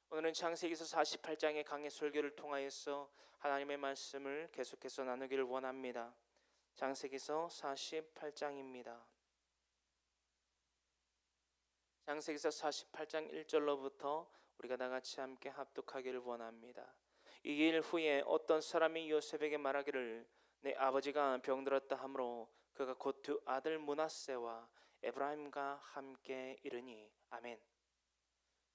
오늘은 창세기서 48장의 강해 설교를 통하여서 하나님의 말씀을 계속해서 나누기를 원합니다. 창세기서 48장입니다. 창세기서 48장 1절로부터 우리가 다 같이 함께 합독하기를 원합니다. 이 일 후에 어떤 사람이 요셉에게 말하기를 내 아버지가 병들었다 하므로 그가 곧 두 아들 므낫세와 에브라임과 함께 이르니. 아멘.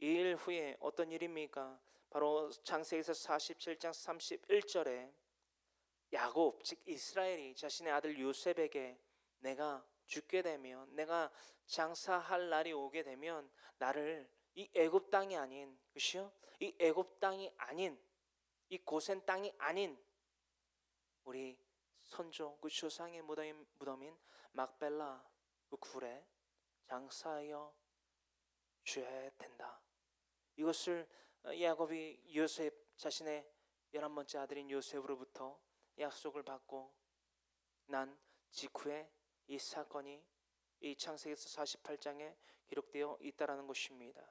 이 일 후에 어떤 일입니까? 바로 창세기서 47장 31절에 야곱 즉 이스라엘이 자신의 아들 요셉에게 내가 죽게 되면, 내가 장사할 날이 오게 되면 나를 이 애굽 땅이 아닌, 그시요? 이 애굽 땅이 아닌, 이 고센 땅이 아닌 우리 선조 그 조상의 무덤인 막벨라 그 굴에 장사하여 줘야 된다. 이것을 야곱이 요셉 자신의 11번째 아들인 요셉으로부터 약속을 받고 난 직후에 이 사건이 이 창세기서 48장에 기록되어 있다라는 것입니다.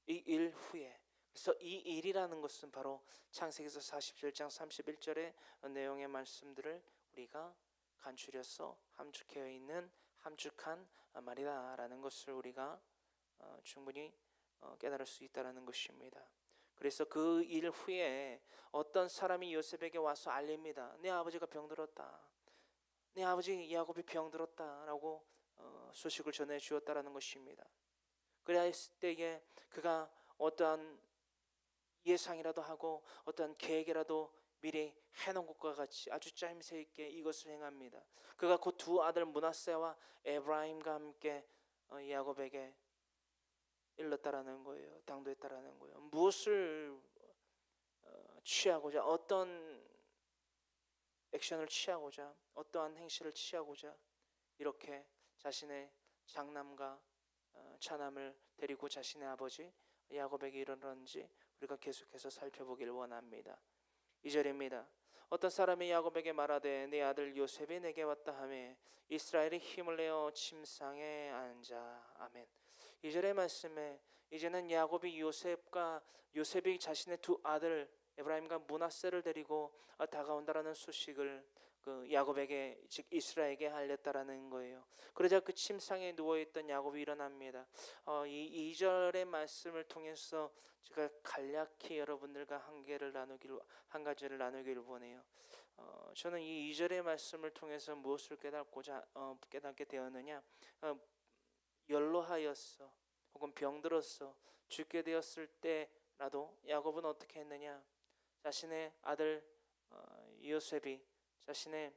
이 일 후에, 그래서 이 일이라는 것은 바로 창세기서 47장 31절의 내용의 말씀들을 우리가 간추려서 함축되어 있는 함축한 말이다라는 것을 우리가 충분히 깨달을 수 있다는 것입니다. 그래서 그 일 후에 어떤 사람이 요셉에게 와서 알립니다. 내 아버지가 병들었다, 내 아버지 야곱이 병들었다라고 소식을 전해 주었다라는 것입니다. 그랬을 때에 그가 어떠한 예상이라도 하고 어떠한 계획이라도 미리 해놓은 것과 같이 아주 짜임새 있게 이것을 행합니다. 그가 그 두 아들 므낫세와 에브라임과 함께 야곱에게 일렀다라는 거예요. 당도했다라는 거예요. 무엇을 취하고자, 어떤 액션을 취하고자, 어떠한 행실을 취하고자 이렇게 자신의 장남과 차남을 데리고 자신의 아버지 야곱에게 이르렀는지 우리가 계속해서 살펴보길 원합니다. 2절입니다. 어떤 사람이 야곱에게 말하되 내 아들 요셉이 내게 왔다 하며 이스라엘이 힘을 내어 침상에 앉아. 아멘. 2절의 말씀에 이제는 야곱이 요셉이 자신의 두 아들 에브라임과 므낫세를 데리고 다가온다라는 소식을 그 야곱에게 즉 이스라엘에게 알렸다라는 거예요. 그러자 그 침상에 누워있던 야곱이 일어납니다. 이 2절의 말씀을 통해서 제가 간략히 여러분들과 한 가지를 나누기를 원해요. 저는 이 2절의 말씀을 통해서 무엇을 깨닫게 되었느냐, 연로하였어 혹은 병들었어 죽게 되었을 때라도 야곱은 어떻게 했느냐, 자신의 아들 요셉이 자신의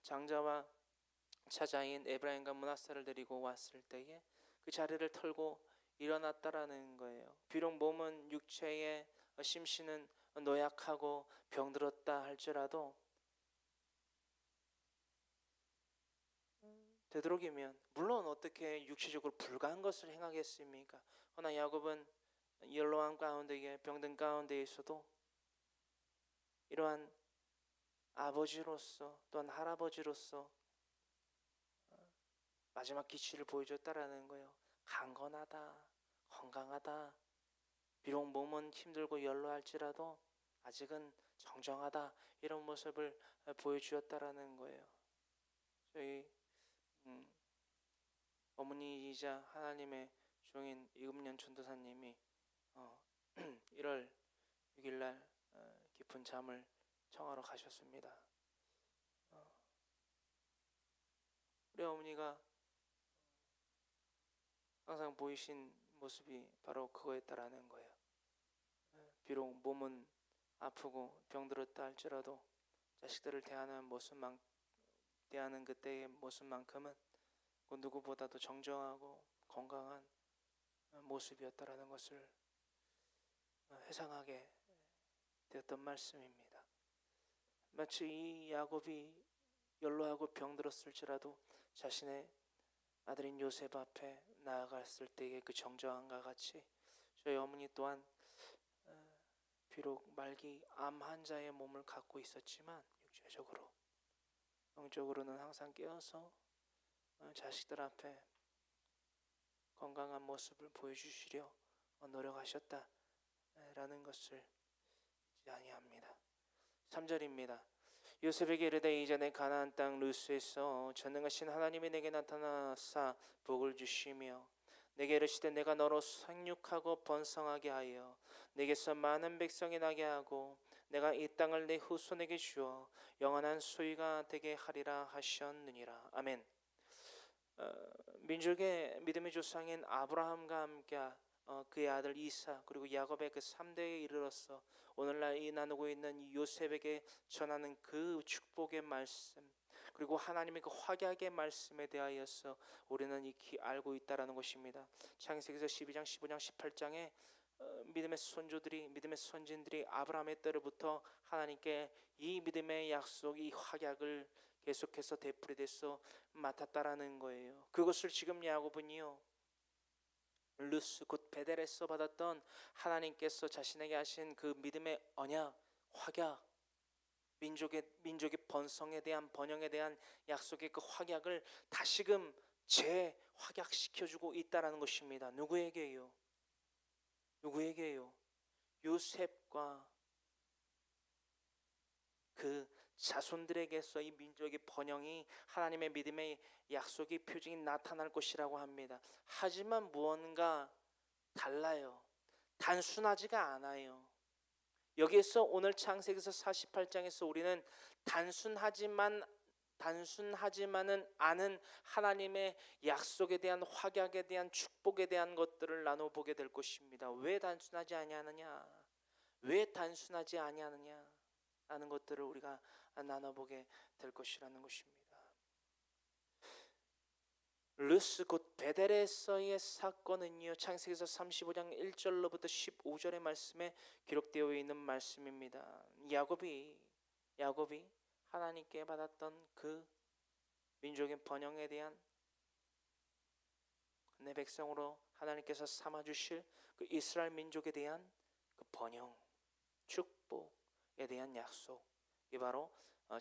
장자와 차자인 에브라임과 므낫세를 데리고 왔을 때에 그 자리를 털고 일어났다라는 거예요. 비록 몸은 육체의 심신은 노약하고 병들었다 할지라도 되도록이면, 물론 어떻게 육체적으로 불가한 것을 행하겠습니까? 그러나 야곱은 연로한 가운데에 병든 가운데에 있어도 이러한 아버지로서 또한 할아버지로서 마지막 기치를 보여줬다라는 거예요. 강건하다, 건강하다, 비록 몸은 힘들고 연로할지라도 아직은 정정하다, 이런 모습을 보여주었다라는 거예요. 저희 어머니이자 하나님의 종인 이금년 전도사님이 1월 6일날 깊은 잠을 청하러 가셨습니다. 우리 어머니가 항상 보이신 모습이 바로 그거였다라는 거예요. 비록 몸은 아프고 병들었다 할지라도 자식들을 대하는 그때의 모습만큼은 그 누구보다도 정정하고 건강한 모습이었다라는 것을 회상하게 되었던 말씀입니다. 마치 이 야곱이 연로하고 병들었을지라도 자신의 아들인 요셉 앞에 나아갔을 때의 그 정정함과 같이 저희 어머니 또한 비록 말기 암 환자의 몸을 갖고 있었지만 육체적으로, 영적으로는 항상 깨어서 자식들 앞에 건강한 모습을 보여주시려 노력하셨다. 라는 것을 잊지 아니합니다. 3절입니다. 요셉에게 이르되 이전에 가나안 땅 루스에서 전능하신 하나님이 내게 나타나사 복을 주시며 내게 이르시되 내가 너로 생육하고 번성하게 하여 내게서 많은 백성이 나게 하고 내가 이 땅을 내 후손에게 주어 영원한 소유가 되게 하리라 하셨느니라. 아멘. 민족의 믿음의 조상인 아브라함과 함께 그의 아들 이사 그리고 야곱의 그 3대에 이르러서 오늘날 이 나누고 있는 요셉에게 전하는 그 축복의 말씀 그리고 하나님의 그 확약의 말씀에 대하여서 우리는 익히 알고 있다라는 것입니다. 창세기서 12장, 15장, 18장에 믿음의 선조들이 믿음의 선진들이 아브라함의 때로부터 하나님께 이 믿음의 약속, 이 확약을 계속해서 되풀이돼서 맡았다라는 거예요. 그것을 지금 야곱은요 루스 곧 베델에서 받았던 하나님께서 자신에게 하신 그 믿음의 언약, 확약, 민족의 번성에 대한 번영에 대한 약속의 그 확약을 다시금 재확약시켜주고 있다라는 것입니다. 누구에게요? 요셉과 그 자손들에게서 이 민족의 번영이 하나님의 믿음의 약속의 표징이 나타날 것이라고 합니다. 하지만 무언가 달라요. 단순하지가 않아요. 여기에서 오늘 창세기서 48장에서 우리는 단순하지만은 않은 하나님의 약속에 대한 확약에 대한 축복에 대한 것들을 나눠보게 될 것입니다. 왜 단순하지 아니하느냐? 라는 것들을 우리가 나눠보게 될 것이라는 것입니다. 루스 곧 베델에서의 사건은요 창세기서 35장 1절로부터 15절의 말씀에 기록되어 있는 말씀입니다. 야곱이 하나님께 받았던 그 민족의 번영에 대한 내 백성으로 하나님께서 삼아주실 그 이스라엘 민족에 대한 그 번영, 축복에 대한 약속, 이 바로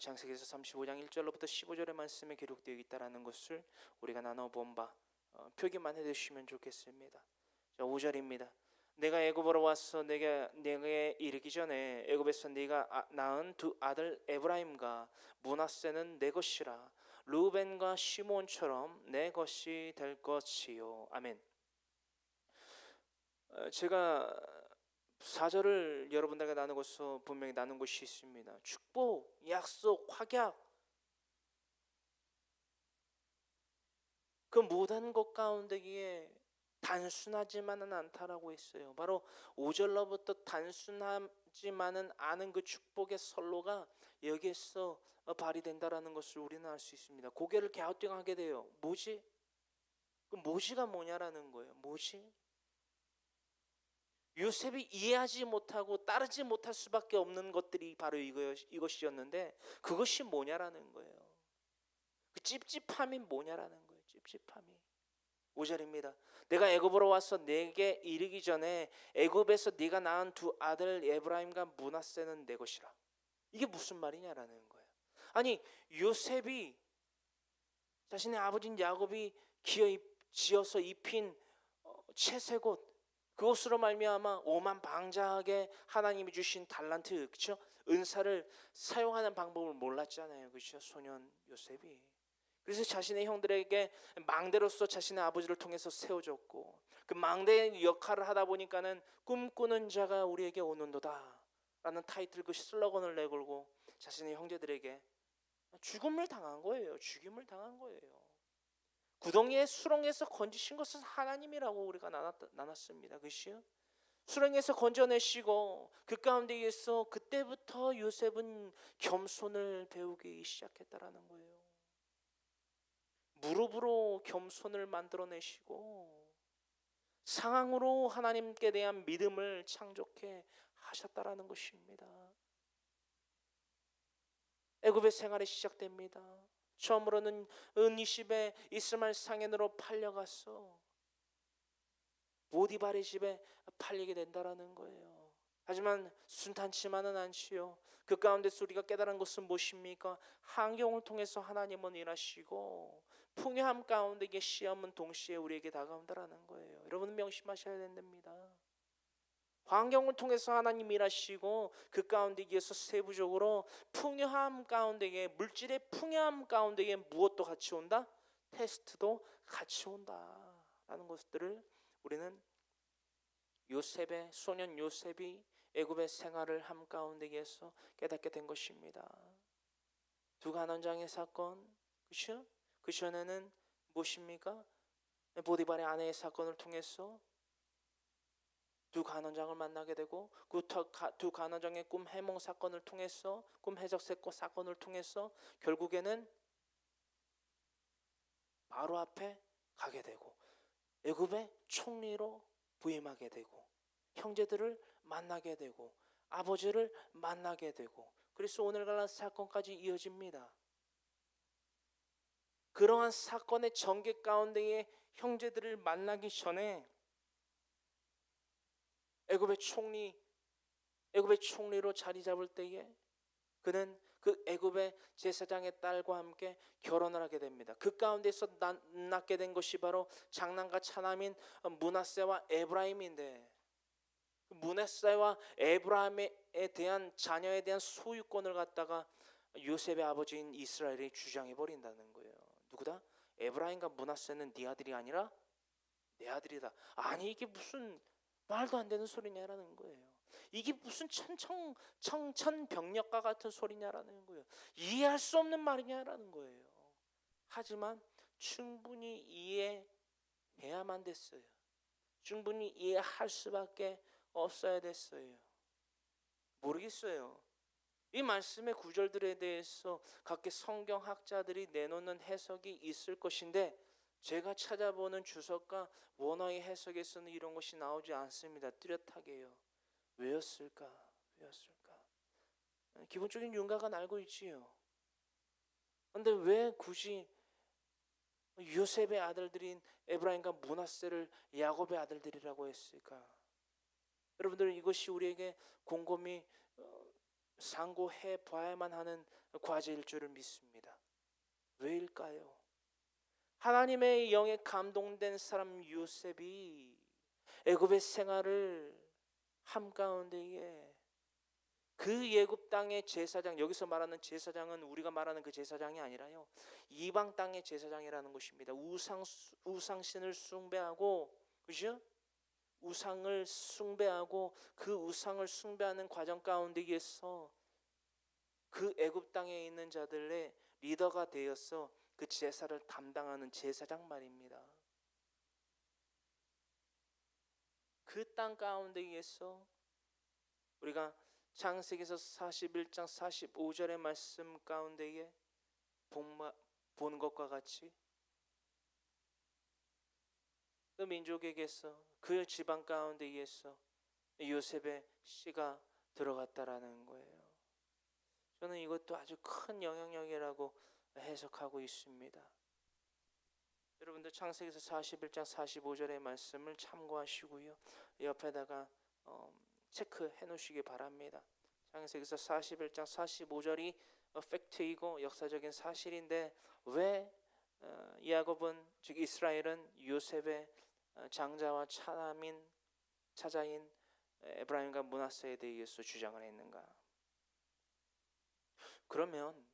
창세기서 35장 1절로부터 15절의 말씀에 기록되어 있다라는 것을 우리가 나눠본 바 표기만 해두시면 좋겠습니다. 자, 5절입니다. 내가 애굽으로 와서 내게 이르기 전에 애굽에서 네가 낳은 두 아들 에브라임과 므낫세는 내 것이라 르우벤과 시몬처럼 내 것이 될 것이요. 아멘. 제가 4절을 여러분들과 나누고서 분명히 나눈 것이 있습니다. 축복, 약속, 확약, 그 모든 것 가운데에 단순하지만은 않다라고 했어요. 바로 5절로부터 단순하지만은 않은 그 축복의 선로가 여기에서 발휘된다라는 것을 우리는 알 수 있습니다. 고개를 갸우뚱하게 돼요. 뭐지? 그 뭐지가 뭐냐라는 거예요. 뭐지? 요셉이 이해하지 못하고 따르지 못할 수밖에 없는 것들이 바로 이것이었는데 그것이 뭐냐라는 거예요. 그 찝찝함이 뭐냐라는 거예요. 찝찝함이. 5절입니다. 내가 애굽으로 와서 내게 이르기 전에 애굽에서 네가 낳은 두 아들 에브라임과 므낫세는 내 것이라. 이게 무슨 말이냐라는 거예요. 아니 요셉이 자신의 아버지인 야곱이 지어서 입힌 채색옷 그것으로 말미암아 오만방자하게 하나님이 주신 달란트, 그렇죠? 은사를 사용하는 방법을 몰랐잖아요, 그렇죠? 소년 요셉이. 그래서 자신의 형들에게 망대로서 자신의 아버지를 통해서 세워졌고 그 망대의 역할을 하다 보니까는 꿈꾸는 자가 우리에게 오는도다라는 타이틀 그 슬로건을 내걸고 자신의 형제들에게 죽임을 당한 거예요. 구덩이의 수렁에서 건지신 것은 하나님이라고 우리가 나눴습니다. 그렇죠? 수렁에서 건져내시고 그 가운데에서 그때부터 요셉은 겸손을 배우기 시작했다라는 거예요. 무릎으로 겸손을 만들어내시고 상황으로 하나님께 대한 믿음을 창조해 하셨다라는 것입니다. 애굽의 생활이 시작됩니다. 처음으로는 은이십의 이스마엘 상인으로 팔려가서 보디발의 집에 팔리게 된다라는 거예요. 하지만 순탄치만은 않지요. 그 가운데서 우리가 깨달은 것은 무엇입니까? 환경을 통해서 하나님은 일하시고 풍요함 가운데의 시험은 동시에 우리에게 다가온다라는 거예요. 여러분은 명심하셔야 됩니다. 환경을 통해서 하나님 일하시고 그 가운데에서 세부적으로 풍요함 가운데에 물질의 풍요함 가운데에 무엇도 같이 온다? 테스트도 같이 온다라는 것들을 우리는 요셉의 소년 요셉이 애굽의 생활을 함 가운데에서 깨닫게 된 것입니다. 두 가난장의 사건, 그렇죠? 그 전에는 무엇입니까? 보디발의 아내의 사건을 통해서 두 간원장을 만나게 되고 그 두 간원장의 꿈 해몽 사건을 통해서 꿈 해석 사건을 통해서 결국에는 바로 앞에 가게 되고 애굽의 총리로 부임하게 되고 형제들을 만나게 되고 아버지를 만나게 되고 그래서 오늘날 사건까지 이어집니다. 그러한 사건의 전개 가운데에 형제들을 만나기 전에 애굽의 총리로 자리 잡을 때에 그는 그 애굽의 제사장의 딸과 함께 결혼을 하게 됩니다. 그 가운데서 낳게 된 것이 바로 장남과 차남인 므낫세와 에브라임인데 므낫세와 에브라임에 대한 자녀에 대한 소유권을 갖다가 요셉의 아버지인 이스라엘이 주장해 버린다는 거예요. 누구다? 에브라임과 므낫세는 네 아들이 아니라 내 아들이다. 아니 이게 무슨 말도 안 되는 소리냐라는 거예요. 이게 무슨 청천벽력과 같은 소리냐라는 거예요. 이해할 수 없는 말이냐라는 거예요. 하지만 충분히 이해해야만 됐어요. 충분히 이해할 수밖에 없어야 됐어요. 모르겠어요. 이 말씀의 구절들에 대해서 각계 성경학자들이 내놓는 해석이 있을 것인데 제가 찾아보는 주석과 원어의 해석에서는 이런 것이 나오지 않습니다. 뚜렷하게요. 왜였을까? 기본적인 윤곽은 알고 있지요. 그런데 왜 굳이 요셉의 아들들인 에브라임과 므낫세를 야곱의 아들들이라고 했을까? 여러분들 이것이 우리에게 곰곰이 상고해 봐야만 하는 과제일 줄을 믿습니다. 왜일까요? 하나님의 영에 감동된 사람 요셉이 애굽의 생활을 함가운데에 그 애굽 땅의 제사장, 여기서 말하는 제사장은 우리가 말하는 그 제사장이 아니라요 이방 땅의 제사장이라는 것입니다. 우상신을 숭배하고, 그죠? 우상을 숭배하고 그 우상을 숭배하는 과정 가운데에서 그 애굽 땅에 있는 자들의 리더가 되어서 그 제사를 담당하는 제사장 말입니다. 그 땅 가운데에서 우리가 창세기에서 41장 45절의 말씀 가운데에 본 것과 같이 그 민족에게서 그 지방 가운데에서 요셉의 씨가 들어갔다라는 거예요. 저는 이것도 아주 큰 영향력이라고 해석하고 있습니다. 여러분들 창세기에서 41장 45절의 말씀을 참고하시고요. 옆에다가 체크해 놓으시기 바랍니다. 창세기에서 41장 45절이 팩트이고 역사적인 사실인데 왜 야곱은 즉 이스라엘은 요셉의 장자와 차자인 에브라임과 므낫세에 대해서 주장을 했는가? 그러면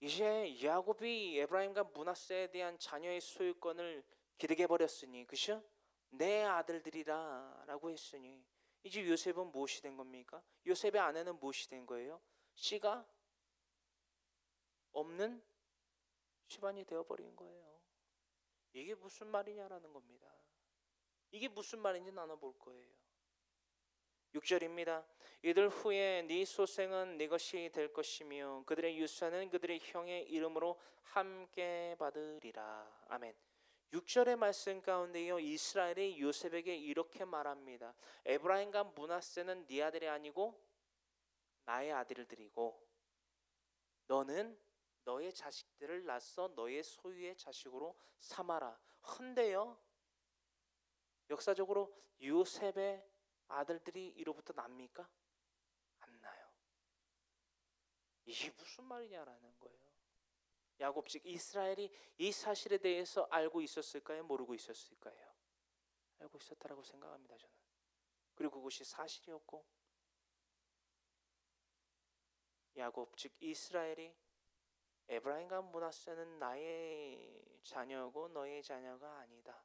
이제 야곱이 에브라임과 므낫세에 대한 자녀의 소유권을 기득해 버렸으니, 그죠? 내 아들들이라라고 했으니 이제 요셉은 무엇이 된 겁니까? 요셉의 아내는 무엇이 된 거예요? 씨가 없는 집안이 되어버린 거예요. 이게 무슨 말이냐라는 겁니다. 이게 무슨 말인지 나눠볼 거예요. 6절입니다. 이들 후에 네 소생은 네 것이 될 것이며 그들의 유산은 그들의 형의 이름으로 함께 받으리라. 아멘. 6절의 말씀 가운데요 이스라엘이 요셉에게 이렇게 말합니다. 에브라임과 므낫세는 네 아들이 아니고 나의 아들들이고 너는 너의 자식들을 낳아서 너의 소유의 자식으로 삼아라. 헌데요 역사적으로 요셉의 아들들이 이로부터 납니까? 안 나요. 이게 무슨 말이냐라는 거예요. 야곱 즉 이스라엘이 이 사실에 대해서 알고 있었을까요? 모르고 있었을까요? 알고 있었다라고 생각합니다. 저는 그리고 그것이 사실이었고, 야곱 즉 이스라엘이 에브라임과 므낫세는 나의 자녀고 너의 자녀가 아니다.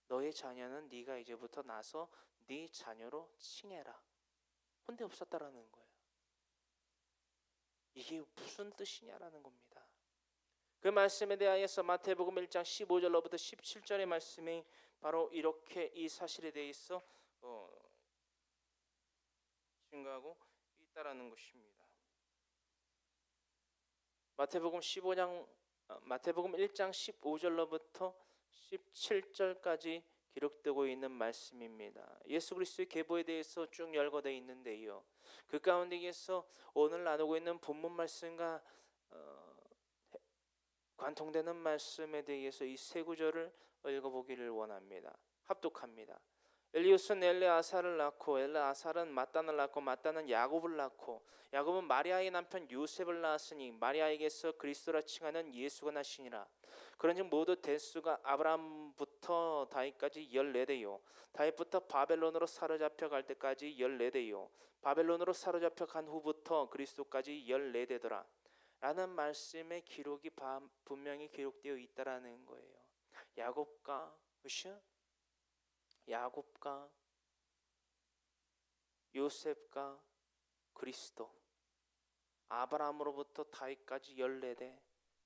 너의 자녀는 네가 이제부터 나서 네 자녀로 칭해라. 혼대 없었다라는 거예요. 이게 무슨 뜻이냐라는 겁니다. 그 말씀에 대하여서 마태복음 1장 15절로부터 17절의 말씀이 바로 이렇게 이 사실에 대해서 증거하고 있다라는 것입니다. 마태복음 1장 15절로부터 17절까지 기록되고 있는 말씀입니다. 예수 그리스도의 계보에 대해서 쭉 열거되어 있는데요. 그 가운데에서 오늘 나누고 있는 본문 말씀과 관통되는 말씀에 대해서 이 세 구절을 읽어보기를 원합니다. 합독합니다. 엘리우스는 엘레아살을 낳고 엘레아살은 마단을 낳고 마단은 야곱을 낳고 야곱은 마리아의 남편 요셉을 낳았으니 마리아에게서 그리스도라 칭하는 예수가 나시니라. 그런즉 모두 대수가 아브라함부터 다윗까지 14대요 다윗부터 바벨론으로 사로잡혀 갈 때까지 14대요 바벨론으로 사로잡혀 간 후부터 그리스도까지 14대더라 라는 말씀의 기록이 분명히 기록되어 있다라는 거예요. 야곱과 야곱과 요셉과 그리스도, 아브라함으로부터 다윗까지 14대,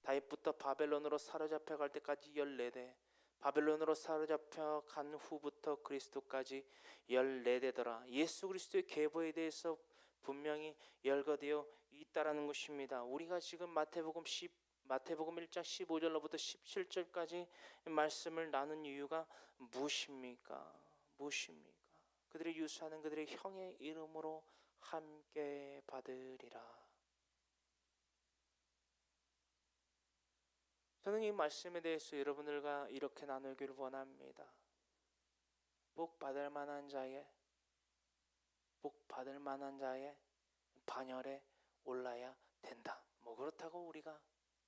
다윗부터 바벨론으로 사로잡혀 갈 때까지 14대, 바벨론으로 사로잡혀 간 후부터 그리스도까지 14대더라. 예수 그리스도의 계보에 대해서 분명히 열거되어 있다라는 것입니다. 우리가 지금 마태복음 1장 15절로부터 17절까지 말씀을 나눈 이유가 무엇입니까? 그들이 유수하는 그들의 형의 이름으로 함께 받으리라. 저는 이 말씀에 대해서 여러분들과 이렇게 나누기를 원합니다. 복 받을 만한 자의 반열에 올라야 된다.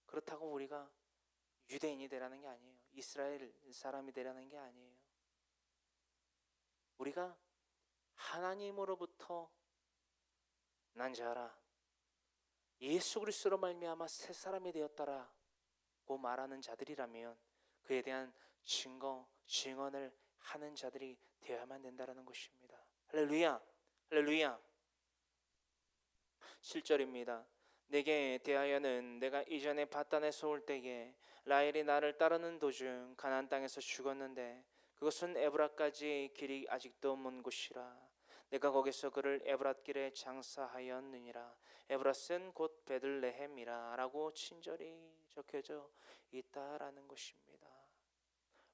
그렇다고 우리가 유대인이 되라는 게 아니에요. 이스라엘 사람이 되라는 게 아니에요. 우리가 하나님으로부터 난 자라 예수 그리스도로 말미암아 새 사람이 되었다라고 말하는 자들이라면 그에 대한 증언을 하는 자들이 되어야만 된다라는 것입니다. 할렐루야. 7절입니다. 내게 대하여는 내가 이전에 바단에서 올 때에 라헬이 나를 따르는 도중 가나안 땅에서 죽었는데 그것은 에브라까지 길이 아직도 먼 곳이라. 내가 거기서 그를 에브랏길에 장사하였느니라. 에브랏은 곧 베들레헴이라 라고 친절히 적혀져 있다라는 것입니다.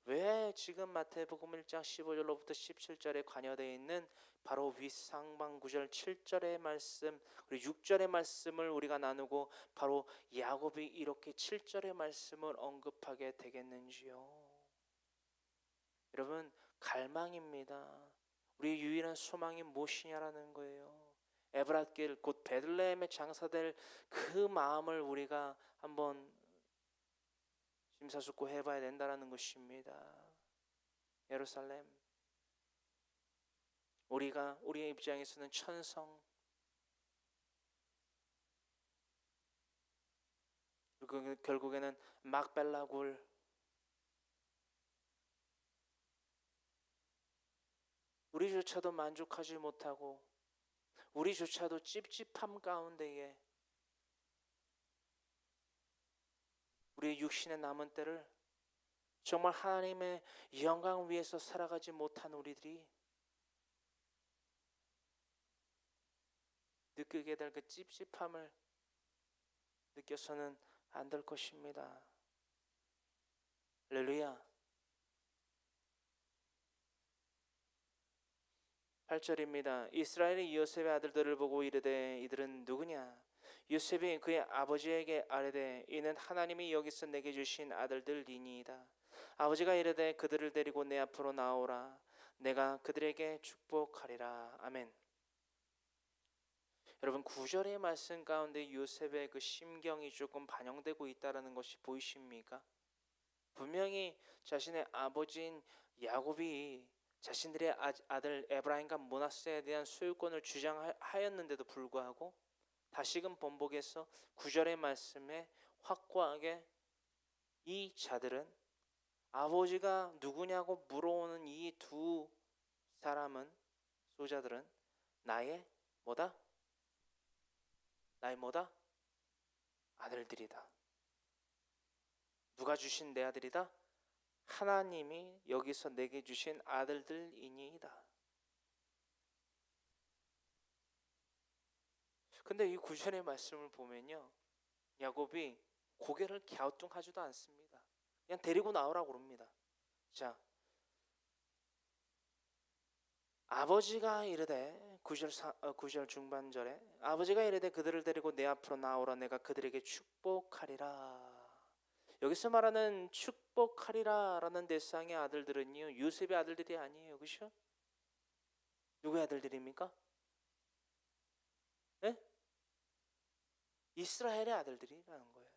왜 지금 마태복음 1장 15절로부터 17절에 관여되어 있는 바로 윗상방 9절 7절의 말씀 그리고 6절의 말씀을 우리가 나누고 바로 야곱이 이렇게 7절의 말씀을 언급하게 되겠는지요? 여러분, 갈망입니다. 우리의 유일한 소망이 무엇이냐라는 거예요. 에브랏길 곧 베들레헴에 장사될 그 마음을 우리가 한번 심사숙고해 봐야 된다는 것입니다. 예루살렘, 우리의 입장에서는 천성, 그리고 결국에는 막벨라 굴, 우리조차도 만족하지 못하고 우리조차도 찝찝함 가운데에 우리의 육신의 남은 때를 정말 하나님의 영광 위에서 살아가지 못한 우리들이 느끼게 될 그 찝찝함을 느껴서는 안 될 것입니다. 할렐루야. 8절입니다. 이스라엘이 요셉의 아들들을 보고 이르되 이들은 누구냐? 요셉이 그의 아버지에게 아뢰되 이는 하나님이 여기서 내게 주신 아들들이니이다. 아버지가 이르되 그들을 데리고 내 앞으로 나오라. 내가 그들에게 축복하리라. 아멘. 여러분, 9절의 말씀 가운데 요셉의 그 심경이 조금 반영되고 있다는 것이 보이십니까? 분명히 자신의 아버지인 야곱이 자신들의 아들 에브라임과 므낫세에 대한 소유권을 주장하였는데도 불구하고 다시금 번복해서 9절의 말씀에 확고하게 이 자들은 아버지가 누구냐고 물어오는 이 두 사람은 소자들은 나의 뭐다? 나의 뭐다? 아들들이다. 누가 주신 내 아들이다? 하나님이 여기서 내게 주신 아들들이니이다. 근데 이 9절의 말씀을 보면요, 야곱이 고개를 갸우뚱하지도 않습니다. 그냥 데리고 나오라고 그럽니다. 자, 아버지가 이르되 9절 중반절에 아버지가 이르되 그들을 데리고 내 앞으로 나오라 내가 그들에게 축복하리라. 여기서 말하는 축복하리라라는 대상의 아들들은요, 요셉의 아들들이 아니에요. 그렇죠? 누구의 아들들입니까? 네? 이스라엘의 아들들이라는 거예요.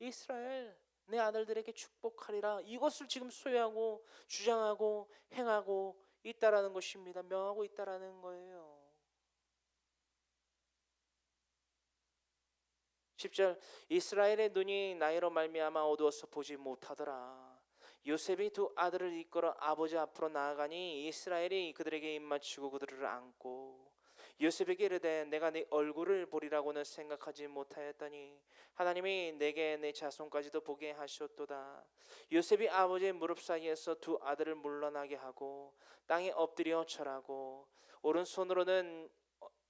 이스라엘 내 아들들에게 축복하리라. 이것을 지금 소유하고 주장하고 행하고 있다라는 것입니다. 명하고 있다라는 거예요. 10절 이스라엘의 눈이 나이로 말미암아 어두워서 보지 못하더라. 요셉이 두 아들을 이끌어 아버지 앞으로 나아가니 이스라엘이 그들에게 입맞추고 그들을 안고 요셉에게 이르되 내가 네 얼굴을 보리라고는 생각하지 못하였더니 하나님이 내게 내 자손까지도 보게 하셨도다. 요셉이 아버지의 무릎 사이에서 두 아들을 물러나게 하고 땅에 엎드려 절하고 오른손으로는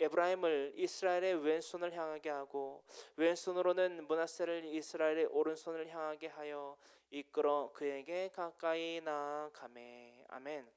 에브라임을 이스라엘의 왼손을 향하게 하고 왼손으로는 므낫세를 이스라엘의 오른손을 향하게 하여 이끌어 그에게 가까이 나아가매. 아멘.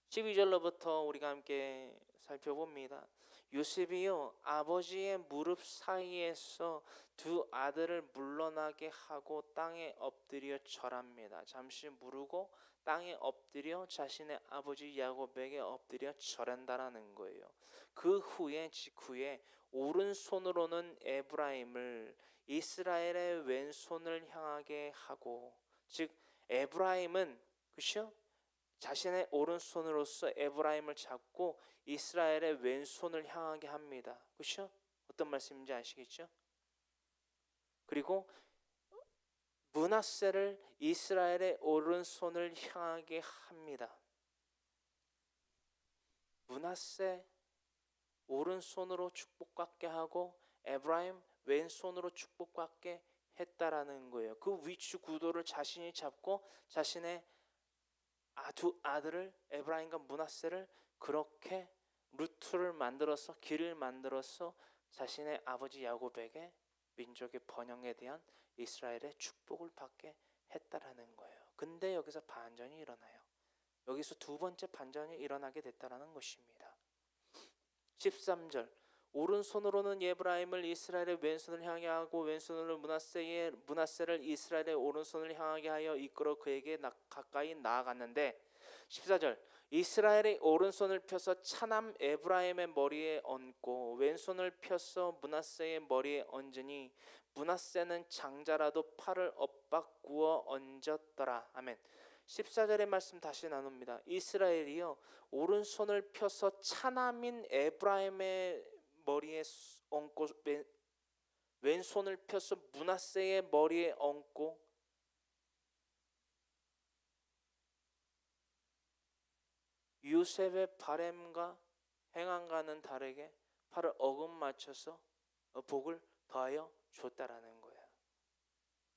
12절로부터 우리가 함께 살펴봅니다. 요셉이요 아버지의 무릎 사이에서 두 아들을 물러나게 하고 땅에 엎드려 절합니다. 잠시 무르고 땅에 엎드려 자신의 아버지 야곱에게 엎드려 절한다라는 거예요. 그 후에 직후에 오른손으로는 에브라임을 이스라엘의 왼손을 향하게 하고, 즉 에브라임은 그렇죠? 자신의 오른손으로서 에브라임을 잡고 이스라엘의 왼손을 향하게 합니다. 그렇죠? 어떤 말씀인지 아시겠죠? 그리고 므낫세를 이스라엘의 오른손을 향하게 합니다. 므낫세 오른손으로 축복받게 하고 에브라임 왼손으로 축복받게 했다라는 거예요. 그 위치 구도를 자신이 잡고 자신의 두 아들을 에브라임과 므낫세를 그렇게 루트를 만들어서 길을 만들어서 자신의 아버지 야곱에게 민족의 번영에 대한 이스라엘의 축복을 받게 했다라는 거예요. 근데 여기서 반전이 일어나요. 여기서 두 번째 반전이 일어나게 됐다라는 것입니다. 13절 오른손으로는 에브라임을 이스라엘의 왼손을 향하게 하고 왼손으로 므낫세를 이스라엘의 오른손을 향하게 하여 이끌어 그에게 가까이 나아갔는데 14절 이스라엘의 오른손을 펴서 차남 에브라임의 머리에 얹고 왼손을 펴서 므낫세의 머리에 얹으니 므낫세는 장자라도 팔을 엇바꾸어 얹었더라. 아멘. 14절의 말씀 다시 나눕니다. 이스라엘이요 오른손을 펴서 차남인 에브라임의 머리에 얹고 왼손을 펴서 므낫세의 머리에 얹고 요셉의 바램과 행함과는 다르게 팔을 어긋맞춰서 복을 더하여 줬다라는 거예요.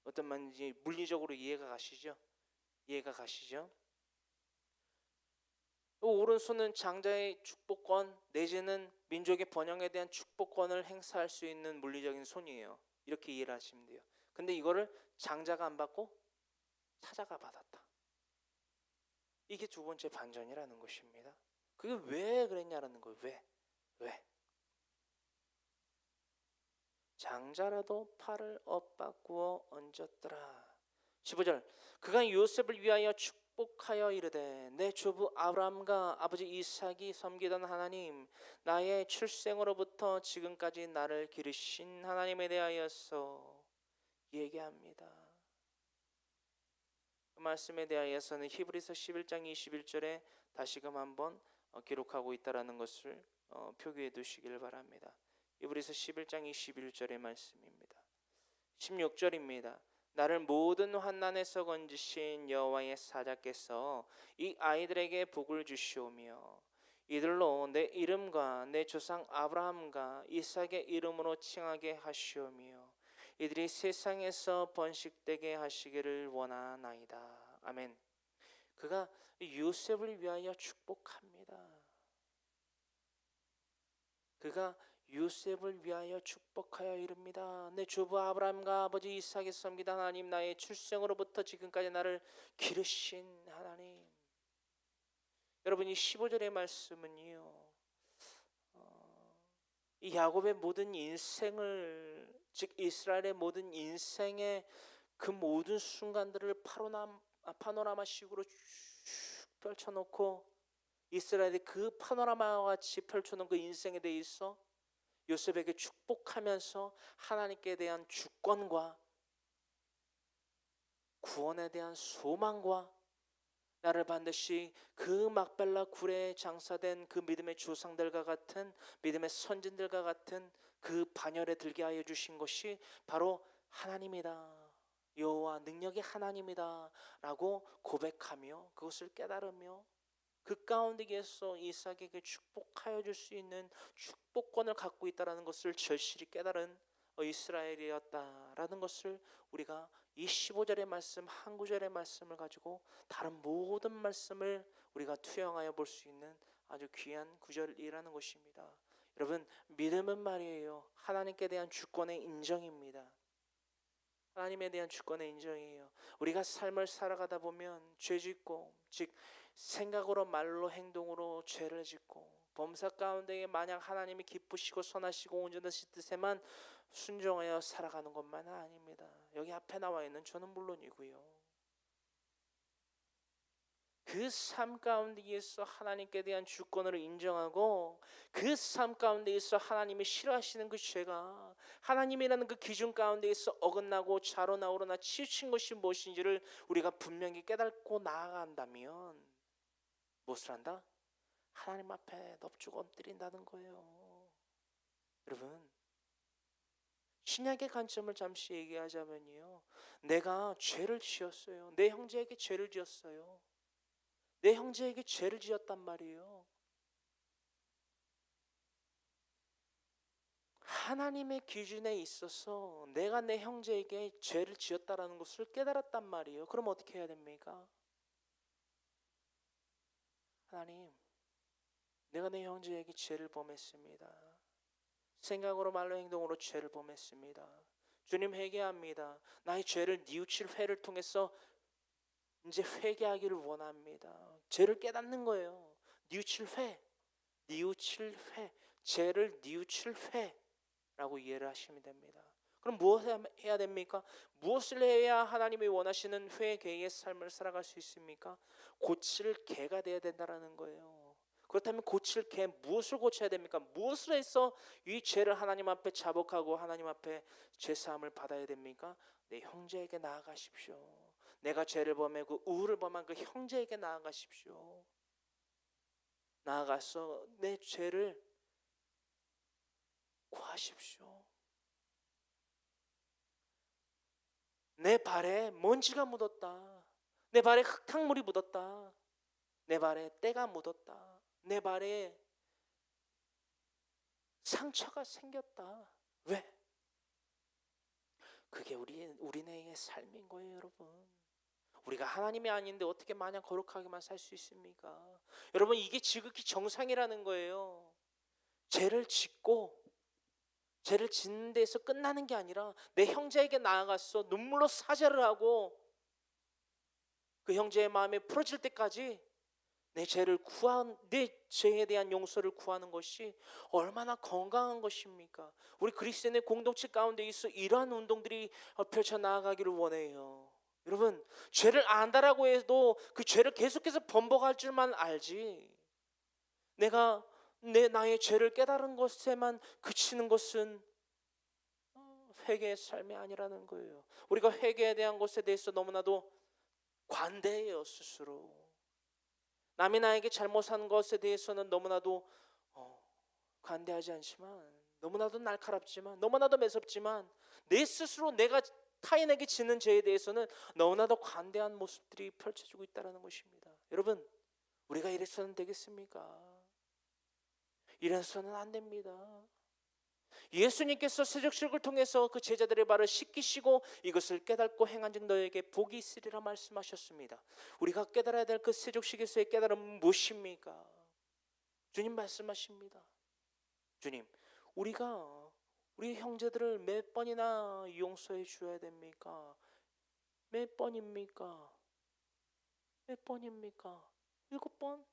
어떤 말인지 물리적으로 이해가 가시죠? 이해가 가시죠? 오른손은 장자의 축복권 내지는 민족의 번영에 대한 축복권을 행사할 수 있는 물리적인 손이에요. 이렇게 이해를 하시면 돼요. 근데 이거를 장자가 안 받고 사자가 받았다. 이게 두 번째 반전이라는 것입니다. 그게 왜 그랬냐라는 거예요. 왜? 장자라도 팔을 엇바꾸어 얹었더라. 15절 그가 요셉을 위하여 축복하여 이르되 내 조부 아브라함과 아버지 이삭이 섬기던 하나님 나의 출생으로부터 지금까지 나를 기르신 하나님에 대하여서 얘기합니다. 말씀에 대하여서는 히브리서 11장 21절에 다시금 한번 기록하고 있다라는 것을 표기해 두시길 바랍니다. 히브리서 11장 21절의 말씀입니다. 16절입니다. 나를 모든 환난에서 건지신 여호와의 사자께서 이 아이들에게 복을 주시오며 이들로 내 이름과 내 조상 아브라함과 이삭의 이름으로 칭하게 하시오며 이들이 세상에서 번식되게 하시기를 원하나이다. 아멘. 그가 요셉을 위하여 축복합니다. 그가 요셉을 위하여 축복하여 이릅니다. 내 조부 아브라함과 아버지 이삭의 섬기다 하나님, 나의 출생으로부터 지금까지 나를 기르신 하나님. 여러분, 이 15절의 말씀은요, 이 야곱의 모든 인생을, 즉 이스라엘의 모든 인생의 그 모든 순간들을 파노라마식으로 쭉 펼쳐놓고 이스라엘의 그 파노라마와 같이 펼쳐놓은 그 인생에 대해서 요셉에게 축복하면서 하나님께 대한 주권과 구원에 대한 소망과 나를 반드시 그 막벨라 굴에 장사된 그 믿음의 조상들과 같은, 믿음의 선진들과 같은 그 반열에 들게 하여 주신 것이 바로 하나님이다, 여호와 능력의 하나님이다 라고 고백하며 그것을 깨달으며 그 가운데에서 이삭에게 축복하여 줄 수 있는 축복권을 갖고 있다는 것을 절실히 깨달은 이스라엘이었다라는 것을 우리가 이 15절의 말씀, 한 구절의 말씀을 가지고 다른 모든 말씀을 우리가 투영하여 볼 수 있는 아주 귀한 구절이라는 것입니다. 여러분, 믿음은 말이에요, 하나님께 대한 주권의 인정입니다. 하나님에 대한 주권의 인정이에요. 우리가 삶을 살아가다 보면 죄 짓고, 즉 생각으로 말로 행동으로 죄를 짓고 범사 가운데에 만약 하나님이 기쁘시고 선하시고 온전하신 뜻에만 순종하여 살아가는 것만은 아닙니다. 여기 앞에 나와 있는 저는 물론이고요. 그 삶 가운데에서 하나님께 대한 주권을 인정하고 그 삶 가운데에서 하나님이 싫어하시는 그 죄가 하나님이라는 그 기준 가운데에서 어긋나고 자로나 우러나 치우친 것이 무엇인지를 우리가 분명히 깨닫고 나아간다면 무엇을 한다? 하나님 앞에 넙죽 엎드린다는 거예요. 여러분, 신약의 관점을 잠시 얘기하자면요, 내가 죄를 지었어요. 내 형제에게 죄를 지었어요. 내 형제에게 죄를 지었단 말이에요. 하나님의 기준에 있어서 내가 내 형제에게 죄를 지었다라는 것을 깨달았단 말이에요. 그럼 어떻게 해야 됩니까? 하나님, 내가 내 형제에게 죄를 범했습니다. 생각으로 말로 행동으로 죄를 범했습니다. 주님, 회개합니다. 나의 죄를 뉘우칠 회를 통해서 이제 회개하기를 원합니다. 죄를 깨닫는 거예요. 뉘우칠 회, 뉘우칠 회, 죄를 뉘우칠 회라고 이해를 하시면 됩니다. 그럼 무엇을 해야 됩니까? 무엇을 해야 하나님이 원하시는 회개의 삶을 살아갈 수 있습니까? 고칠 개가 되어야 된다는 거예요. 그렇다면 고칠 개, 무엇을 고쳐야 됩니까? 무엇을 해서 이 죄를 하나님 앞에 자복하고 하나님 앞에 죄사함을 받아야 됩니까? 내 형제에게 나아가십시오. 내가 죄를 범하고 우를 범한 그 형제에게 나아가십시오. 나아가서 내 죄를 구하십시오. 내 발에 먼지가 묻었다. 내 발에 흙탕물이 묻었다. 내 발에 때가 묻었다. 내 발에 상처가 생겼다. 왜? 그게 우리네의 삶인 거예요, 여러분. 우리가 하나님이 아닌데 어떻게 마냥 거룩하게만 살 수 있습니까? 여러분, 이게 지극히 정상이라는 거예요. 죄를 짓고 죄를 짓는 데서 끝나는 게 아니라 내 형제에게 나아가서 눈물로 사죄를 하고 그 형제의 마음이 풀어질 때까지 내 죄에 대한 용서를 구하는 것이 얼마나 건강한 것입니까? 우리 그리스도인의 공동체 가운데 있어 이러한 운동들이 펼쳐 나아가기를 원해요. 여러분, 죄를 안다라고 해도 그 죄를 계속해서 번복할 줄만 알지, 내가 나의 죄를 깨달은 것에만 그치는 것은 회개의 삶이 아니라는 거예요. 우리가 회개에 대한 것에 대해서 너무나도 관대해요. 스스로 남이 나에게 잘못한 것에 대해서는 너무나도 관대하지 않지만, 너무나도 날카롭지만, 너무나도 매섭지만, 내 스스로 내가 타인에게 짓는 죄에 대해서는 너무나도 관대한 모습들이 펼쳐지고 있다는 것입니다. 여러분, 우리가 이래서는 되겠습니까? 이래서는 안 됩니다. 예수님께서 세족식을 통해서 그 제자들의 발을 씻기시고 이것을 깨닫고 행한 즉 너에게 복이 있으리라 말씀하셨습니다. 우리가 깨달아야 될 그 세족식에서의 깨달음은 무엇입니까? 주님 말씀하십니다. 주님, 우리가 우리 형제들을 몇 번이나 용서해 주어야 됩니까? 몇 번입니까? 몇 번입니까? 7번?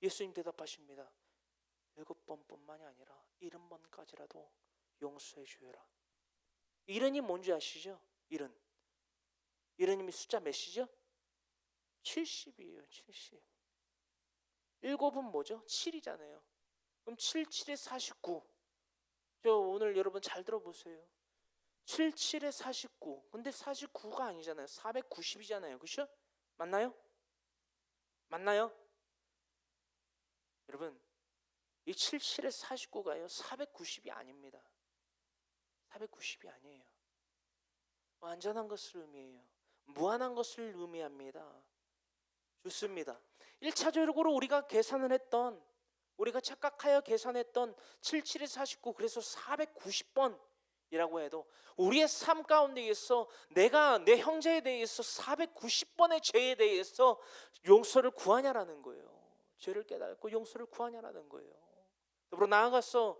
예수님 대답하십니다. 7번뿐만이 아니라 70번까지라도 용서해 주어라. 70이 뭔지 아시죠? 70. 70이면 숫자 몇이죠? 70이에요. 70. 7은 뭐죠? 7이잖아요. 그럼 7, 7에 49. 저 오늘 여러분 잘 들어보세요. 7, 7에 49. 근데 49가 아니잖아요. 490이잖아요. 그렇죠? 맞나요? 맞나요? 여러분, 이 7, 7에 49가요 490이 아닙니다. 490이 아니에요. 완전한 것을 의미해요. 무한한 것을 의미합니다. 좋습니다. 1차적으로 우리가 계산을 했던, 우리가 착각하여 계산했던 7, 7에 49, 그래서 490번이라고 해도 우리의 삶 가운데에서 내가 내 형제에 대해서 490번의 죄에 대해서 용서를 구하냐라는 거예요. 죄를 깨닫고 용서를 구하냐라는 거예요. 더불어 나아가서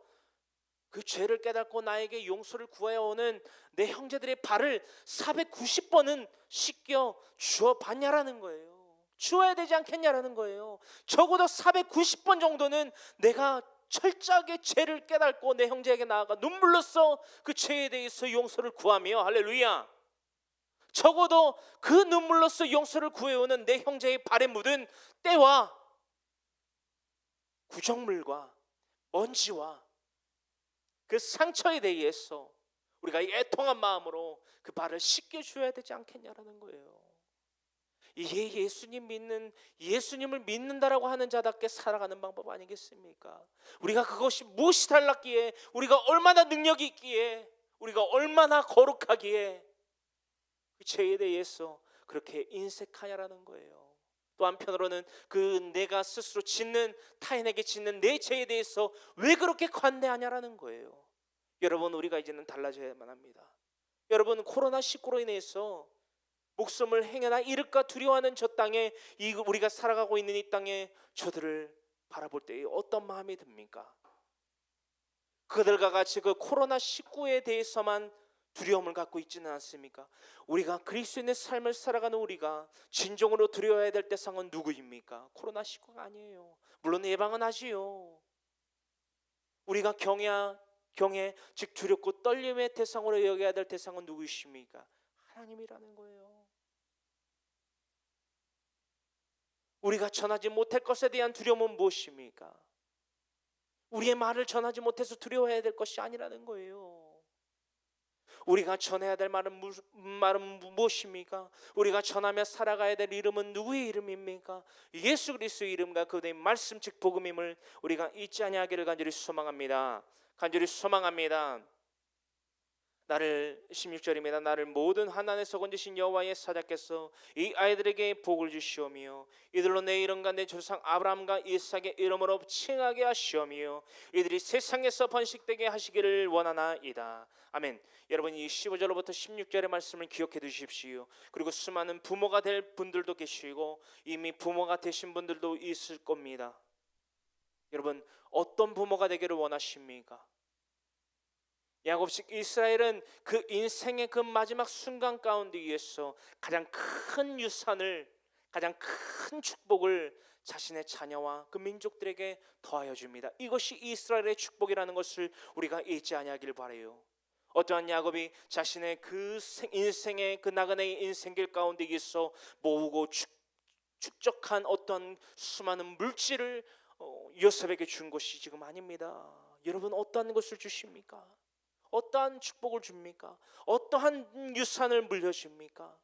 그 죄를 깨닫고 나에게 용서를 구하여 오는 내 형제들의 발을 490번은 씻겨 주어 봤냐라는 거예요. 주어야 되지 않겠냐라는 거예요. 적어도 490번 정도는 내가 철저하게 죄를 깨닫고 내 형제에게 나아가 눈물로써 그 죄에 대해서 용서를 구하며, 할렐루야, 적어도 그 눈물로써 용서를 구해오는 내 형제의 발에 묻은 때와 구정물과 먼지와 그 상처에 대해서 우리가 애통한 마음으로 그 발을 씻겨줘야 되지 않겠냐라는 거예요. 이게 예수님을 믿는다라고 하는 자답게 살아가는 방법 아니겠습니까? 우리가 그것이 무엇이 달랐기에, 우리가 얼마나 능력이 있기에, 우리가 얼마나 거룩하기에 그 죄에 대해서 그렇게 인색하냐라는 거예요. 또 한편으로는 그 내가 스스로 짓는, 타인에게 짓는 내 죄에 대해서 왜 그렇게 관대하냐라는 거예요. 여러분, 우리가 이제는 달라져야만 합니다. 여러분, 코로나19로 인해서 목숨을 행여나 잃을까 두려워하는 저 땅에, 우리가 살아가고 있는 이 땅에 저들을 바라볼 때 어떤 마음이 듭니까? 그들과 같이 그 코로나19에 대해서만 두려움을 갖고 있지는 않습니까? 우리가 그리스도인의 삶을 살아가는 우리가 진정으로 두려워해야 될 대상은 누구입니까? 코로나19가 아니에요. 물론 예방은 하지요. 우리가 경외 즉 두렵고 떨림의 대상으로 여겨야 될 대상은 누구이십니까? 하나님이라는 거예요. 우리가 전하지 못할 것에 대한 두려움은 무엇입니까? 우리의 말을 전하지 못해서 두려워해야 될 것이 아니라는 거예요. 우리가 전해야 될 말은 무엇입니까? 우리가 전하며 살아가야 될 이름은 누구의 이름입니까? 예수 그리스도의 이름과 그의 말씀 즉 복음임을 우리가 잊지 아니하기를 간절히 소망합니다. 간절히 소망합니다. 나를 16절입니다. 나를 모든 하나님에서 건지신 여호와의 사자께서 이 아이들에게 복을 주시오며 이들로 내 이름과 내 조상 아브라함과 이삭의 이름으로 칭하게 하시오며 이들이 세상에서 번식되게 하시기를 원하나이다. 아멘. 여러분, 이 15절로부터 16절의 말씀을 기억해 두십시오. 그리고 수많은 부모가 될 분들도 계시고 이미 부모가 되신 분들도 있을 겁니다. 여러분, 어떤 부모가 되기를 원하십니까? 야곱식 이스라엘은 그 인생의 그 마지막 순간 가운데에서 가장 큰 유산을, 가장 큰 축복을 자신의 자녀와 그 민족들에게 더하여 줍니다. 이것이 이스라엘의 축복이라는 것을 우리가 잊지 아니하길 바라요. 어떠한 야곱이 자신의 그 인생의 그 나그네의 인생길 가운데에서 모으고 축적한 어떤 수많은 물질을 요셉에게 준 것이 지금 아닙니다. 여러분, 어떠한 것을 주십니까? 어떠한 축복을 줍니까? 어떠한 유산을 물려줍니까?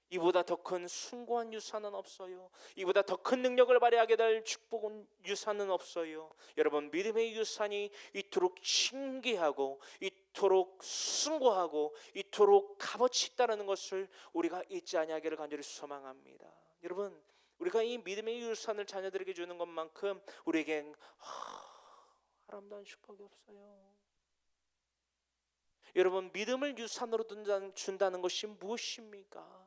이보다 더 큰 숭고한 유산은 없어요. 이보다 더 큰 능력을 발휘하게 될 축복은 유산은 없어요. 여러분, 믿음의 유산이 이토록 신기하고 이토록 숭고하고 이토록 값어치 있다는 것을 우리가 잊지 아니하기를 간절히 소망합니다. 여러분, 우리가 이 믿음의 유산을 자녀들에게 주는 것만큼 우리에겐 아름다운 축복이 없어요. 여러분, 믿음을 유산으로 준다는 것이 무엇입니까?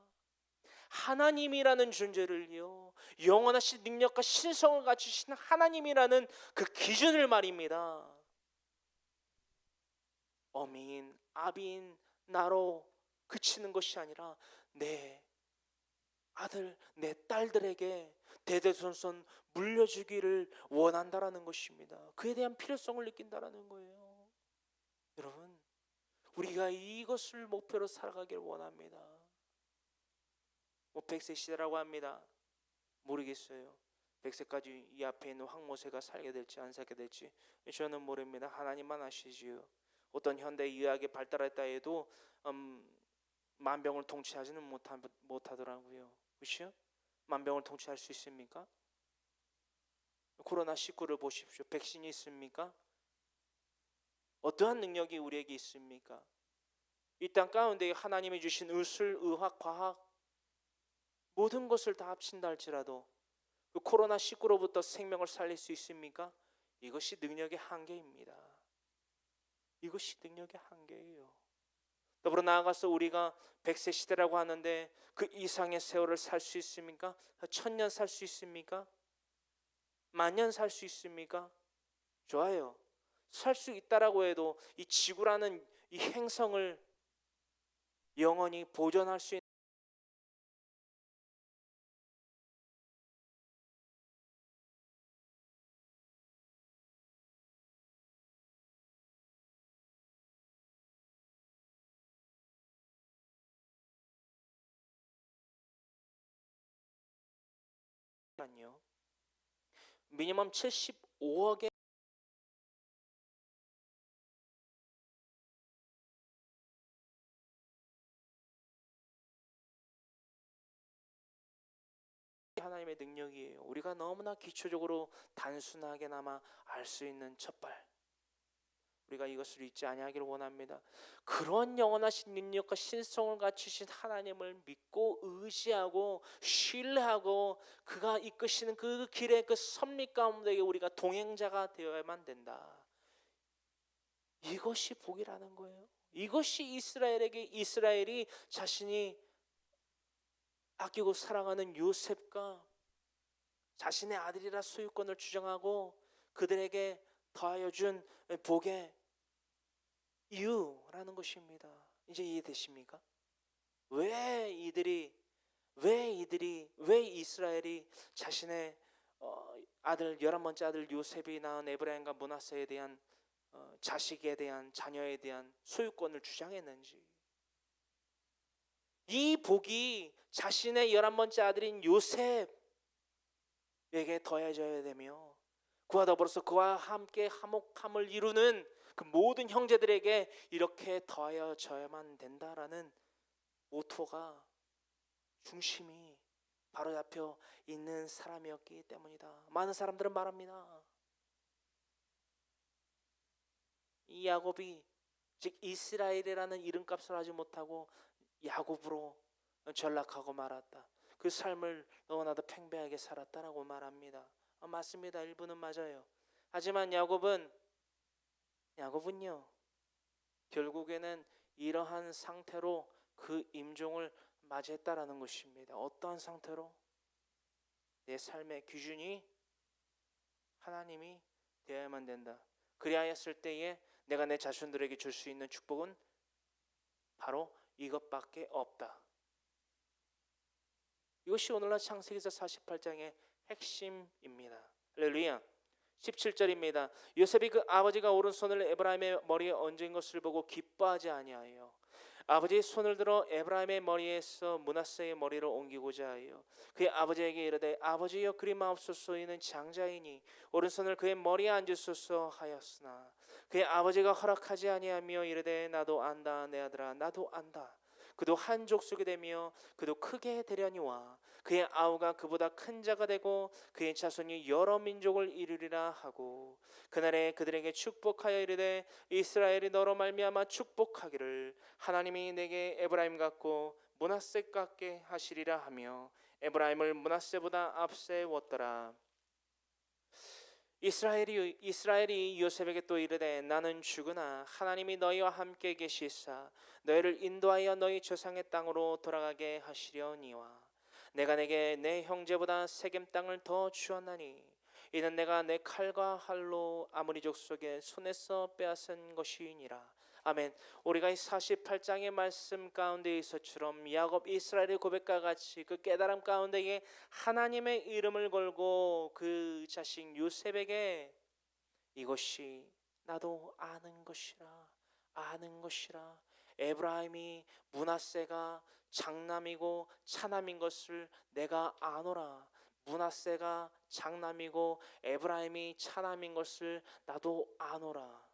하나님이라는 존재를요, 영원하신 능력과 신성을 갖추신 하나님이라는 그 기준을 말입니다. 어미인, 아비인 나로 그치는 것이 아니라 내 아들, 내 딸들에게 대대손손 물려주기를 원한다라는 것입니다. 그에 대한 필요성을 느낀다라는 거예요. 여러분, 우리가 이것을 목표로 살아가길 원합니다. 100세 시대라고 합니다. 모르겠어요. 100세까지 이 앞에 있는 황모세가 살게 될지 안 살게 될지 저는 모릅니다. 하나님만 아시지요. 어떤 현대 의학이 발달했다 해도 만병을 통치하지는 못하더라고요. 그렇죠? 만병을 통치할 수 있습니까? 코로나19를 보십시오. 백신이 있습니까? 어떠한 능력이 우리에게 있습니까? 이 땅 가운데 하나님이 주신 의술, 의학, 과학 모든 것을 다 합친다 할지라도 그 코로나19로부터 생명을 살릴 수 있습니까? 이것이 능력의 한계입니다. 이것이 능력의 한계예요. 더불어 나아가서 우리가 100세 시대라고 하는데 그 이상의 세월을 살 수 있습니까? 1000년 살 수 있습니까? 10,000년 살 수 있습니까? 좋아요. 살 수 있다라고 해도 이 지구라는 이 행성을 영원히 보존할 수 있는 아니요. 미니멈 75억의 하나님의 능력이에요. 우리가 너무나 기초적으로 단순하게나마 알 수 있는 첫발. 우리가 이것을 잊지 아니하기를 원합니다. 그런 영원하신 능력과 신성을 갖추신 하나님을 믿고 의지하고 신뢰하고 그가 이끄시는 그 길의 그 섭리 가운데 우리가 동행자가 되어야만 된다. 이것이 복이라는 거예요. 이것이 이스라엘이 자신이 아끼고 사랑하는 요셉과 자신의 아들이라 소유권을 주장하고 그들에게 더하여 준 복의 이유라는 것입니다. 이제 이해되십니까? 왜 이스라엘이 자신의 아들 11번째 아들 요셉이 낳은 에브라임과 므낫세에 대한 자식에 대한 자녀에 대한 소유권을 주장했는지, 이 복이 자신의 11번째 아들인 요셉에게 더해져야 되며 그와 더불어서 그와 함께 화목함을 이루는 그 모든 형제들에게 이렇게 더하여져야만 된다라는 모토가 중심이 바로 잡혀 있는 사람이었기 때문이다. 많은 사람들은 말합니다. 이 야곱이 즉 이스라엘이라는 이름값을 하지 못하고 야곱으로 전락하고 말았다. 그 삶을 너무나도 팽배하게 살았다라고 말합니다. 맞습니다. 일부는 맞아요. 하지만 야곱은요 결국에는 이러한 상태로 그 임종을 맞이했다라는 것입니다. 어떠한 상태로? 내 삶의 기준이 하나님이 되어야만 된다. 그리하였을 때에 내가 내 자손들에게 줄 수 있는 축복은 바로 이것밖에 없다. 이것이 오늘날 창세기서 48장의 핵심입니다. 할렐루야. 17절입니다. 요셉이 그 아버지가 오른손을 에브라임의 머리에 얹은 것을 보고 기뻐하지 아니하여 아버지의 손을 들어 에브라임의 머리에서 므낫세의 머리를 옮기고자 하여 그의 아버지에게 이르되 아버지여 그리 마옵소서. 이는 장자이니 오른손을 그의 머리에 앉으소서 하였으나 그의 아버지가 허락하지 아니하며 이르되 나도 안다 내 아들아 나도 안다. 그도 한 족속이 되며 그도 크게 되려니와 그의 아우가 그보다 큰 자가 되고 그의 자손이 여러 민족을 이루리라 하고 그날에 그들에게 축복하여 이르되 이스라엘이 너로 말미암아 축복하기를 하나님이 내게 에브라임 같고 므낫세 같게 하시리라 하며 에브라임을 므낫세보다 앞세웠더라. 이스라엘이 요셉에게 또 이르되 나는 죽으나 하나님이 너희와 함께 계시사 너희를 인도하여 너희 조상의 땅으로 돌아가게 하시려니와 내가 내게 내 형제보다 세겜 땅을 더 주었나니 이는 내가 내 칼과 활로 아모리 족속의 손에서 빼앗은 것이니라. 아멘. 우리가 이 48장의 말씀 가운데 있어처럼 야곱 이스라엘의 고백과 같이 그 깨달음 가운데에 하나님의 이름을 걸고 그 자식 요셉에게 이것이 나도 아는 것이라 에브라임이 므낫세가 장남이고 차남인 것을 내가 아노라. 므낫세가 장남이고 에브라임이 차남인 것을 나도 아노라.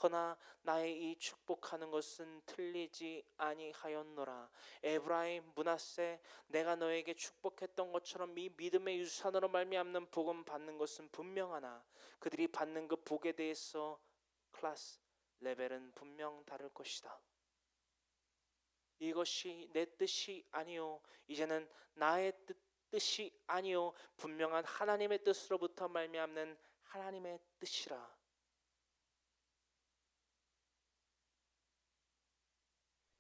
허나 나의 이 축복하는 것은 틀리지 아니하였노라. 에브라임 므낫세 내가 너에게 축복했던 것처럼 이 믿음의 유산으로 말미암는 복음 받는 것은 분명하나 그들이 받는 그 복에 대해서 클래스 레벨은 분명 다를 것이다. 이것이 내 뜻이 아니요 이제는 나의 뜻이 아니요 분명한 하나님의 뜻으로부터 말미암는 하나님의 뜻이라.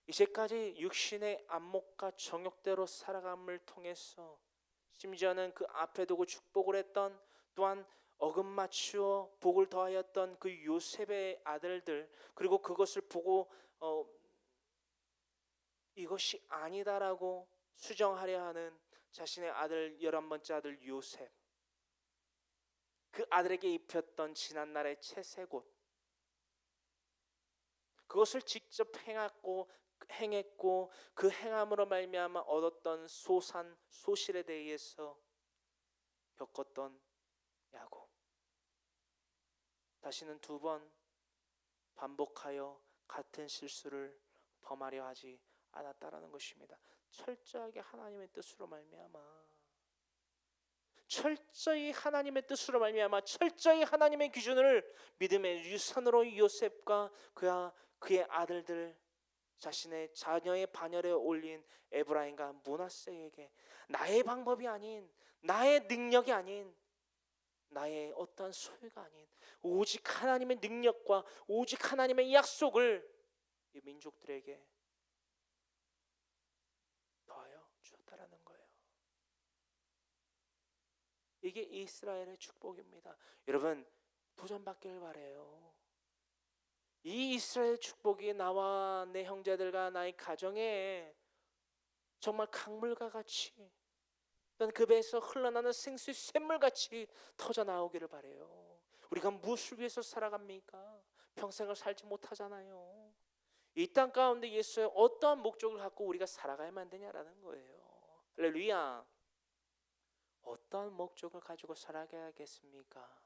이제까지 육신의 안목과 정욕대로 살아감을 통해서 심지어는 그 앞에 두고 축복을 했던 또한 어긋맞추어 복을 더하였던 그 요셉의 아들들 그리고 그것을 보고 이것이 아니다라고 수정하려 하는 자신의 아들 11번째 아들 요셉 그 아들에게 입혔던 지난날의 채색옷 그것을 직접 행했고 그 행함으로 말미암아 얻었던 소실에 대해서 겪었던 야곱 다시는 두 번 반복하여 같은 실수를 범하려 하지 않았다라는 것입니다. 철저하게 하나님의 뜻으로 말미암아 철저히 하나님의 뜻으로 말미암아 철저히 하나님의 기준을 믿음의 유산으로 요셉과 그의 아들들 자신의 자녀의 반열에 올린 에브라임과 므낫세에게 나의 방법이 아닌 나의 능력이 아닌 나의 어떠한 소유가 아닌 오직 하나님의 능력과 오직 하나님의 약속을 이 민족들에게 더하여 주었다라는 거예요. 이게 이스라엘의 축복입니다. 여러분 도전받기를 바라요. 이 이스라엘 축복이 나와 내 형제들과 나의 가정에 정말 강물과 같이 또는 그 배에서 흘러나는 생수의 샘물같이 터져 나오기를 바라요. 우리가 무엇을 위해서 살아갑니까? 평생을 살지 못하잖아요. 이 땅 가운데 예수의 어떠한 목적을 갖고 우리가 살아가야만 되냐라는 거예요. 할렐루야. 어떠한 목적을 가지고 살아가야겠습니까?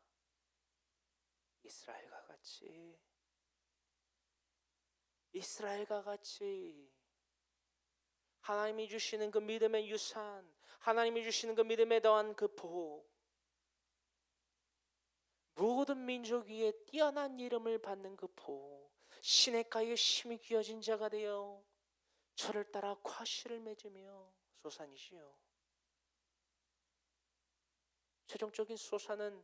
이스라엘과 같이 하나님이 주시는 그 믿음의 유산 하나님이 주시는 그 믿음에 더한 그 복 모든 민족 위에 뛰어난 이름을 받는 그 복 시냇가에 심히 귀어진 자가 되어 철을 따라 과실을 맺으며 소산이시요. 최종적인 소산은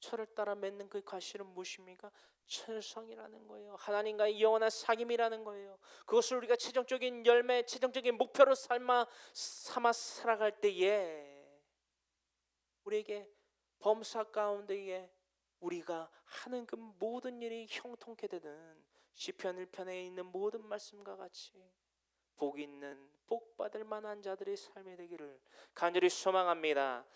철을 따라 맺는 그 과실은 무엇입니까? 천성이라는 거예요. 하나님과의 영원한 사귐이라는 거예요. 그것을 우리가 최종적인 열매, 최종적인 목표로 삼아 살아갈 때에 우리에게 범사 가운데에 우리가 하는 그 모든 일이 형통케 되는 시편 1편에 있는 모든 말씀과 같이 복 있는 복 받을 만한 자들의 삶이 되기를 간절히 소망합니다.